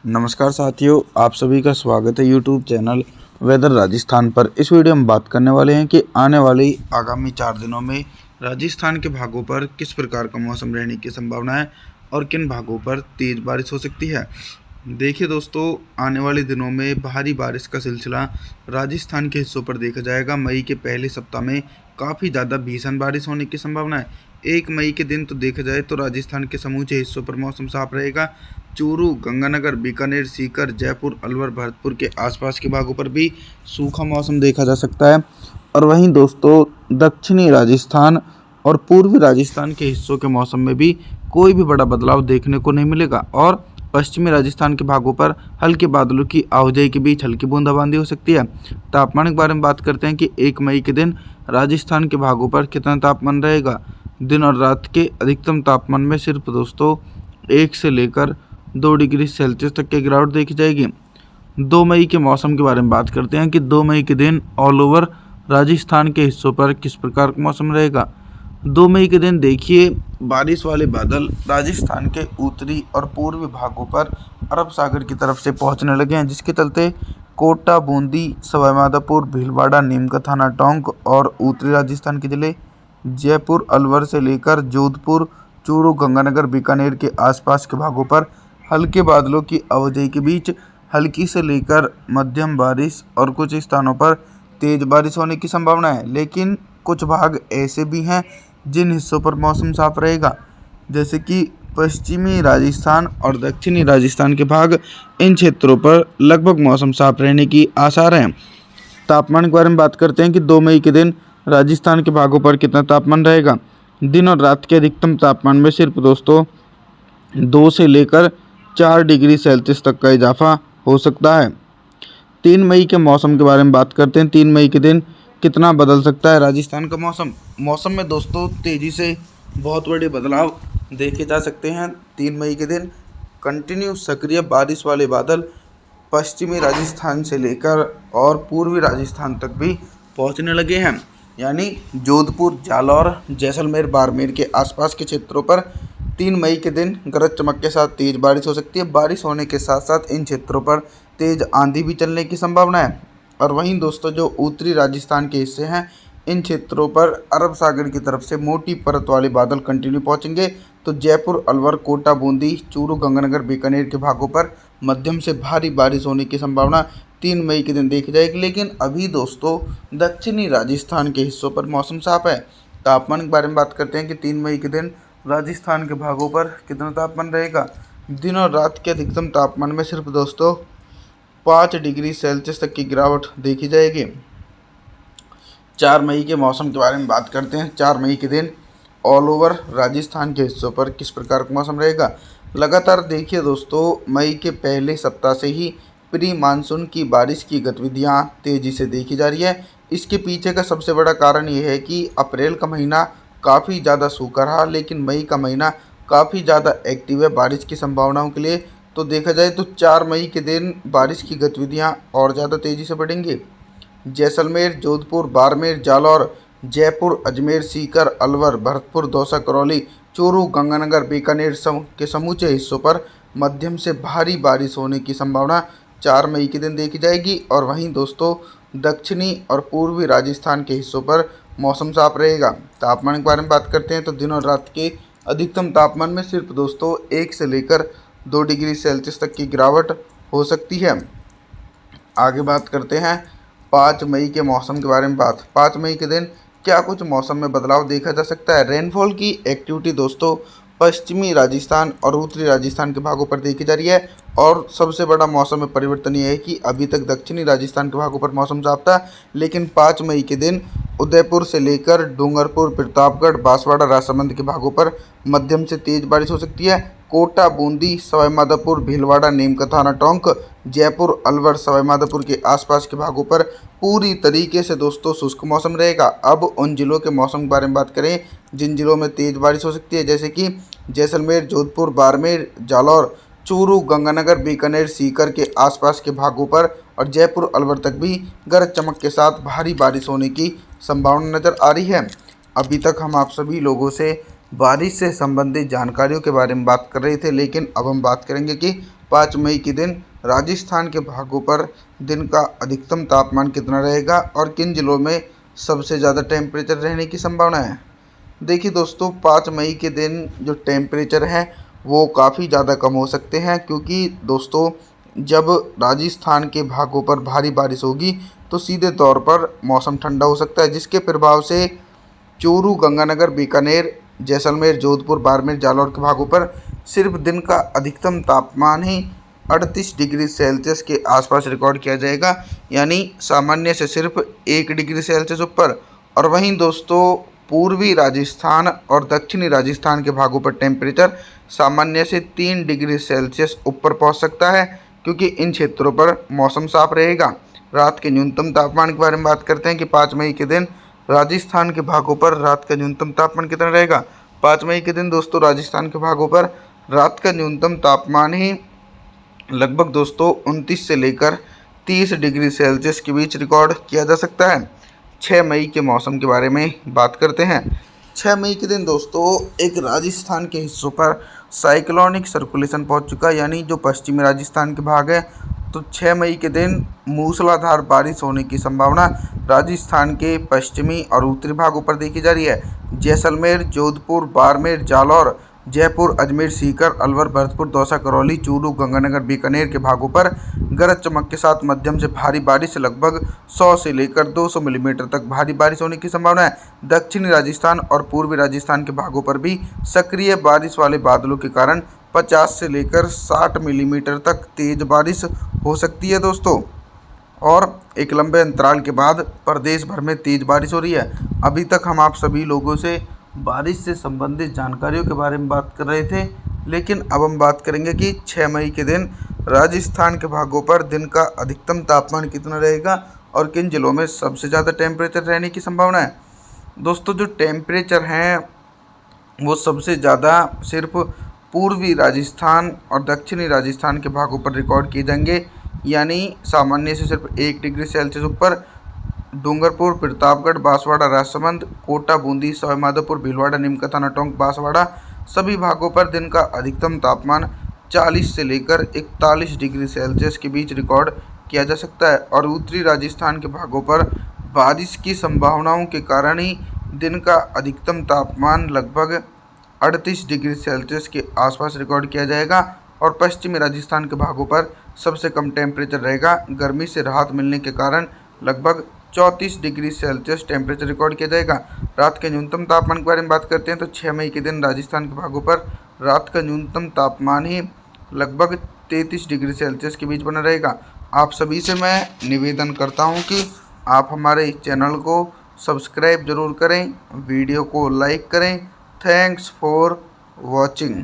नमस्कार साथियों, आप सभी का स्वागत है यूट्यूब चैनल वेदर राजस्थान पर। इस वीडियो में बात करने वाले हैं कि आने वाली आगामी 4 दिनों में राजस्थान के भागों पर किस प्रकार का मौसम रहने की संभावना है और किन भागों पर तेज़ बारिश हो सकती है। देखिए दोस्तों, आने वाले दिनों में भारी बारिश का सिलसिला राजस्थान के हिस्सों पर देखा जाएगा। मई के पहले सप्ताह में काफ़ी ज़्यादा भीषण बारिश होने की संभावना है। 1 मई के दिन तो देखा जाए तो राजस्थान के समूचे हिस्सों पर मौसम साफ रहेगा। चूरू, गंगानगर, बीकानेर, सीकर, जयपुर, अलवर, भरतपुर के आसपास के भागों पर भी सूखा मौसम देखा जा सकता है। और वहीं दोस्तों, दक्षिणी राजस्थान और पूर्वी राजस्थान के हिस्सों के मौसम में भी कोई भी बड़ा बदलाव देखने को नहीं मिलेगा। और पश्चिमी राजस्थान के भागों पर हल्के बादलों की आवाजाही के बीच हल्की बूंदाबांदी हो सकती है। तापमान के बारे में बात करते हैं कि 1 मई के दिन राजस्थान के भागों पर कितना तापमान रहेगा। दिन और रात के अधिकतम तापमान में सिर्फ दोस्तों 1 से लेकर 2 डिग्री सेल्सियस तक की गिरावट देखी जाएगी। 2 मई के मौसम के बारे में बात करते हैं कि 2 मई के दिन ऑल ओवर राजस्थान के हिस्सों पर किस प्रकार का मौसम रहेगा। 2 मई के दिन देखिए, बारिश वाले बादल राजस्थान के उत्तरी और पूर्वी भागों पर अरब सागर की तरफ से पहुंचने लगे हैं, जिसके चलते कोटा, बूंदी, सवाईमाधोपुर, भीलवाड़ा, नीमका थाना, टोंक और उत्तरी राजस्थान के जिले जयपुर, अलवर से लेकर जोधपुर, चूरू, गंगानगर, बीकानेर के आसपास के भागों पर हल्के बादलों की आवाजाही के बीच हल्की से लेकर मध्यम बारिश और कुछ स्थानों पर तेज बारिश होने की संभावना है। लेकिन कुछ भाग ऐसे भी हैं जिन हिस्सों पर मौसम साफ रहेगा, जैसे कि पश्चिमी राजस्थान और दक्षिणी राजस्थान के भाग। इन क्षेत्रों पर लगभग मौसम साफ रहने की आसार हैं। तापमान के बारे में बात करते हैं कि 2 मई के दिन राजस्थान के भागों पर कितना तापमान रहेगा। दिन और रात के अधिकतम तापमान में सिर्फ दोस्तों 2 से लेकर 4 डिग्री सेल्सियस तक का इजाफा हो सकता है। 3 मई के मौसम के बारे में बात करते हैं। 3 मई के दिन कितना बदल सकता है राजस्थान का मौसम में दोस्तों तेज़ी से बहुत बड़े बदलाव देखे जा सकते हैं। 3 मई के दिन कंटिन्यू सक्रिय बारिश वाले बादल पश्चिमी राजस्थान से लेकर और पूर्वी राजस्थान तक भी पहुंचने लगे हैं। यानी जोधपुर, जालौर, जैसलमेर, बाड़मेर के आसपास के क्षेत्रों पर 3 मई के दिन गरज चमक के साथ तेज़ बारिश हो सकती है। बारिश होने के साथ साथ इन क्षेत्रों पर तेज़ आंधी भी चलने की संभावना है। और वहीं दोस्तों, जो उत्तरी राजस्थान के हिस्से हैं, इन क्षेत्रों पर अरब सागर की तरफ से मोटी परत वाले बादल कंटिन्यू पहुंचेंगे। तो जयपुर, अलवर, कोटा, बूंदी, चूरू, गंगानगर, बीकानेर के भागों पर मध्यम से भारी बारिश होने की संभावना 3 मई के दिन देखी जाएगी। लेकिन अभी दोस्तों, दक्षिणी राजस्थान के हिस्सों पर मौसम साफ है। तापमान के बारे में बात करते हैं कि 3 मई के दिन राजस्थान के भागों पर कितना तापमान रहेगा। दिन और रात के अधिकतम तापमान में सिर्फ दोस्तों 5 डिग्री सेल्सियस तक की गिरावट देखी जाएगी। 4 मई के मौसम के बारे में बात करते हैं। 4 मई के दिन ऑल ओवर राजस्थान के हिस्सों पर किस प्रकार का मौसम रहेगा। लगातार देखिए दोस्तों, मई के पहले सप्ताह से ही प्री मानसून की बारिश की गतिविधियां तेज़ी से देखी जा रही है। इसके पीछे का सबसे बड़ा कारण ये है कि अप्रैल का महीना काफ़ी ज़्यादा सूखा रहा, लेकिन मई का महीना काफ़ी ज़्यादा एक्टिव है बारिश की संभावनाओं के लिए। तो देखा जाए तो 4 मई के दिन बारिश की गतिविधियां और ज़्यादा तेज़ी से बढ़ेंगी। जैसलमेर, जोधपुर, बाड़मेर, जालौर, जयपुर, अजमेर, सीकर, अलवर, भरतपुर, दौसा, करौली, चूरू, गंगानगर, बीकानेर के समूचे हिस्सों पर मध्यम से भारी बारिश होने की संभावना 4 मई के दिन देखी जाएगी। और वहीं दोस्तों, दक्षिणी और पूर्वी राजस्थान के हिस्सों पर मौसम साफ रहेगा। तापमान के बारे में बात करते हैं तो दिन और रात के अधिकतम तापमान में सिर्फ दोस्तों 1 से लेकर 2 डिग्री सेल्सियस तक की गिरावट हो सकती है। आगे बात करते हैं 5 मई के मौसम के बारे में 5 मई के दिन क्या कुछ मौसम में बदलाव देखा जा सकता है। रेनफॉल की एक्टिविटी दोस्तों पश्चिमी राजस्थान और उत्तरी राजस्थान के भागों पर देखी जा रही है। और सबसे बड़ा मौसम में परिवर्तन ये है कि अभी तक दक्षिणी राजस्थान के भागों पर मौसम साफ था, लेकिन 5 मई के दिन उदयपुर से लेकर डूंगरपुर, प्रतापगढ़, बांसवाड़ा, राजसमंद के भागों पर मध्यम से तेज बारिश हो सकती है। कोटा, बूंदी, सवाईमाधोपुर, भीलवाड़ा, नीमका थाना, टोंक, जयपुर, अलवर, सवाईमाधोपुर के आसपास के भागों पर पूरी तरीके से दोस्तों शुष्क मौसम रहेगा। अब उन जिलों के मौसम के बारे में बात करें जिन जिलों में तेज़ बारिश हो सकती है, जैसे कि जैसलमेर, जोधपुर, बाड़मेर, जालौर, चूरू, गंगानगर, बीकानेर, सीकर के आसपास के भागों पर और जयपुर, अलवर तक भी गरज चमक के साथ भारी बारिश होने की संभावना नज़र आ रही है। अभी तक हम आप सभी लोगों से बारिश से संबंधित जानकारियों के बारे में बात कर रहे थे, लेकिन अब हम बात करेंगे कि 5 मई के दिन राजस्थान के भागों पर दिन का अधिकतम तापमान कितना रहेगा और किन जिलों में सबसे ज़्यादा टेम्परेचर रहने की संभावना है। देखिए दोस्तों, 5 मई के दिन जो टेम्परेचर है वो काफ़ी ज़्यादा कम हो सकते हैं, क्योंकि दोस्तों जब राजस्थान के भागों पर भारी बारिश होगी तो सीधे तौर पर मौसम ठंडा हो सकता है, जिसके प्रभाव से चूरू, गंगानगर, बीकानेर, जैसलमेर, जोधपुर, बाड़मेर, जालौर के भागों पर सिर्फ दिन का अधिकतम तापमान ही 38 डिग्री सेल्सियस के आसपास रिकॉर्ड किया जाएगा, यानी सामान्य से सिर्फ 1 डिग्री सेल्सियस ऊपर। और वहीं दोस्तों पूर्वी राजस्थान और दक्षिणी राजस्थान के भागों पर टेम्परेचर सामान्य से 3 डिग्री सेल्सियस ऊपर पहुंच सकता है, क्योंकि इन क्षेत्रों पर मौसम साफ रहेगा। रात के न्यूनतम तापमान के बारे में बात करते हैं कि 5 मई के दिन राजस्थान के भागों पर रात का न्यूनतम तापमान कितना रहेगा। 5 मई के दिन दोस्तों राजस्थान के भागों पर रात का न्यूनतम तापमान ही लगभग दोस्तों 29 से लेकर 30 डिग्री सेल्सियस के बीच रिकॉर्ड किया जा सकता है। 6 मई के मौसम के बारे में बात करते हैं। 6 मई के दिन दोस्तों एक राजस्थान के हिस्सों पर साइक्लोनिक सर्कुलेशन पहुंच चुका है, यानी जो पश्चिमी राजस्थान के भाग है। तो 6 मई के दिन मूसलाधार बारिश होने की संभावना राजस्थान के पश्चिमी और उत्तरी भागों पर देखी जा रही है। जैसलमेर, जोधपुर, बाड़मेर, जालौर, जयपुर, अजमेर, सीकर, अलवर, भरतपुर, दौसा, करौली, चूरू, गंगानगर, बीकानेर के भागों पर गरज चमक के साथ मध्यम से भारी बारिश लगभग 100 से लेकर 200 मिलीमीटर तक भारी बारिश होने की संभावना है। दक्षिणी राजस्थान और पूर्वी राजस्थान के भागों पर भी सक्रिय बारिश वाले बादलों के कारण 50 से लेकर 60 मिलीमीटर तक तेज बारिश हो सकती है दोस्तों। और एक लंबे अंतराल के बाद प्रदेश भर में तेज बारिश हो रही है। अभी तक हम आप सभी लोगों से बारिश से संबंधित जानकारियों के बारे में बात कर रहे थे, लेकिन अब हम बात करेंगे कि 6 मई के दिन राजस्थान के भागों पर दिन का अधिकतम तापमान कितना रहेगा और किन जिलों में सबसे ज़्यादा टेम्परेचर रहने की संभावना है। दोस्तों जो टेम्परेचर हैं वो सबसे ज़्यादा सिर्फ पूर्वी राजस्थान और दक्षिणी राजस्थान के भागों पर रिकॉर्ड किए जाएंगे, यानी सामान्य से सिर्फ 1 डिग्री सेल्सियस ऊपर। डूंगरपुर, प्रतापगढ़, बांसवाड़ा, राजसमंद, कोटा, बूंदी, सवाईमाधोपुर, भीलवाड़ा, नीमकाथाना, टोंक, बांसवाड़ा सभी भागों पर दिन का अधिकतम तापमान 40 से लेकर 41 डिग्री सेल्सियस के बीच रिकॉर्ड किया जा सकता है। और उत्तरी राजस्थान के भागों पर बारिश की संभावनाओं के कारण ही दिन का अधिकतम तापमान लगभग 38 डिग्री सेल्सियस के आसपास रिकॉर्ड किया जाएगा। और पश्चिमी राजस्थान के भागों पर सबसे कम टेम्परेचर रहेगा। गर्मी से राहत मिलने के कारण लगभग 34 डिग्री सेल्सियस टेम्परेचर रिकॉर्ड किया जाएगा। रात के न्यूनतम तापमान के बारे में बात करते हैं तो 6 मई के दिन राजस्थान के भागों पर रात का न्यूनतम तापमान ही लगभग 33 डिग्री सेल्सियस के बीच बना रहेगा। आप सभी से मैं निवेदन करता हूं कि आप हमारे इस चैनल को सब्सक्राइब जरूर करें, वीडियो को लाइक करें। Thanks for watching.